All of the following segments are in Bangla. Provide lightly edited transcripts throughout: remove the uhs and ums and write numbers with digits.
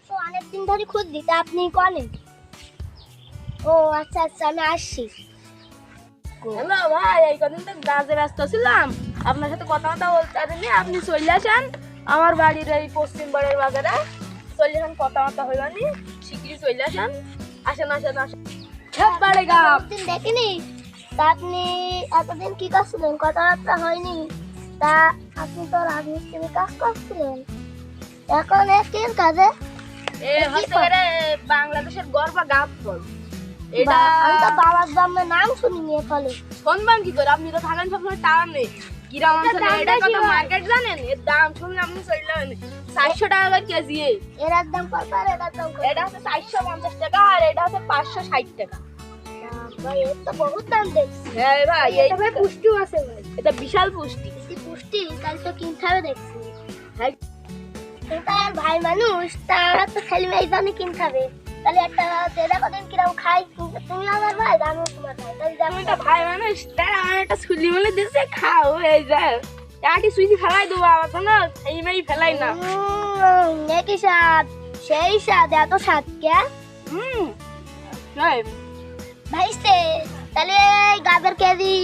তো অনেকদিন ধরে খুঁজছি, তা আপনি কনে? ও আচ্ছা আচ্ছা, আমি আসছি। হ্যালো ভাই, এই কদিন তো কাজে ব্যস্ত ছিলাম, আপনার সাথে কথাবার্তা বলতে পারিনি। আপনি চলে আসেন আমার বাড়ির এই পশ্চিম বাড়ির বাজারে, চলে আসেন, কথাবার্তা হইবানি, শিগগিরই চলে আসেন। আসেন আসেন আসেন, সব বাড়ি গাপ। অনেকদিন দেখিনি, তা আপনি এতদিন কি করছিলেন? কথাবার্তা হয়নি। তা আপনি তো রাজমিস্ত্রি কাজ করছিলেন, এখন কি কাজে? এ হচ্ছে রে বাংলাদেশের গর্ব গাপ ফল। এটা আমি তো বাবার দামের নাম শুনিনি ফলে। শুনবেন কি করে? আপনি তো থাকেন সবসময় টাউন নেই, গ্রাম অঞ্চলে। এটা কত মার্কেট জানেন? এর দাম শুনলে আপনি চলে যাবেন 400 টাকা করে কেজি। এর একদম কত আর এটার দাম কত? এটা হচ্ছে 450 টাকা আর এটা হচ্ছে 560 টাকা। ভাই এর তো বহুত দাম দেখছি। হ্যাঁ ভাই, এটা ভাই পুষ্টিও আছে ভাই। এটা বিশাল পুষ্টি। কি পুষ্টি, তাহলে তো কিনতে হবে দেখছি। হ্যাঁ, কিন্তু আর ভাই মানুষ, তা আমার তো খালি এই জন্য কিনতে হবে। তাহলে একটা দেদা কদিন কিরম খাই, তুমি আমার ভাই, আমি তোমার ভাই, তাহলে তুমি তো ভাই মানুষ, তাই আমার একটা ছুলি মিলে দিচ্ছে, খাও এই যা আটি সুইজি ফেলাই দেবো। আমার তো না এই মেয়ে ফেলাই না। একই স্বাদ, সেই স্বাদ, এত স্বাদ কে? হুম, ভাইস্তে, তাহলে গাবের কেজি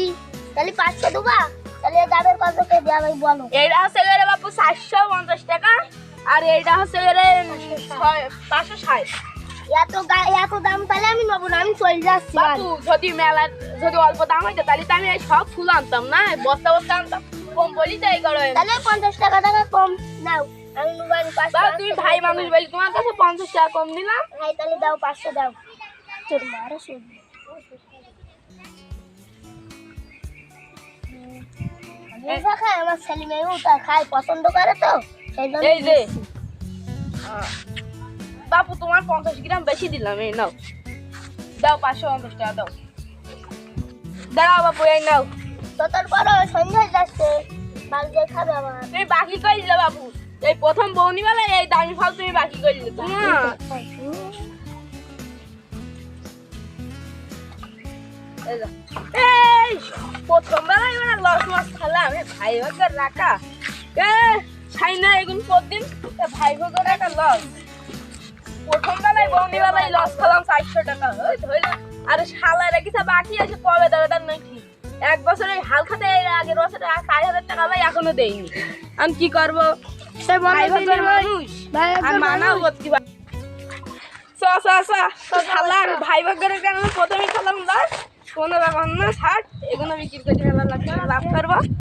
তাহলে 500 দেবা। তাহলে গাবের কত কেজি আমি বলো? এইটা হচ্ছে গেলে বাপু 450 টাকা আর এইটা হচ্ছে গেলে 560। এত দাম তাহলে আমি নেবো না, আমি চলে যাচ্ছি। বাপু যদি মেলার যদি অল্প দাম হইতো তাহলে তো আমি এই সব ফুল আনতাম না, বস্তা বস্তা আনতাম। কম বলি তাই করো। তাহলে 50 টাকা কম নাও, আমি নেবো। আমি 500 বাবু তুমি ভাই মানুষ বলি তোমার কাছে 50 টাকা কম দিলাম। ভাই তাহলে দাও, 500 দাও। তোর মারো শুধু খায়, আমার ছেলে মেয়েও তা খায়, পছন্দ করে তো সেই জন্য। এই যে বাপু তোমার 50 গ্রাম বেশি দিলাম, এই নাও, দাও 550 টাকা দাও। দাঁড়াও বাপু, এই নাও। তো তোর বড় সন্ধ্যা যাচ্ছে, বাড়িতে খাবে আমার। তুমি বাকি করে দিলে বাপু, এই প্রথম বৌনি বেলায় এই দামি ফল তুমি বাকি করে দিলে। এই প্রথম বেলায় মানে লস মাছ খেলাম, ভাই ভাগের রাখা ছাই না এগুলো প্রতিদিন ভাই ভাগের একটা লস। প্রথম বেলায় বৌনি বেলায় লস খেলাম 400 টাকা ধরলাম। আর শালা রেখেছে বাকি আছে, কবে দেবে তার নয় ঠিক। 1 বছর এই হাল খাতে আগের বছরে 4,000 টাকা ভাই এখনো দেয়নি। আমি কি করবো? ভাই ভাগের মানুষ আর মানাও করতে পারি। খালা ভাই ভাগের প্রথমে খেলাম লস, কোনো ব্যাপার না, ছাড়, এগুলো বিক্রি করে লাভ করবো।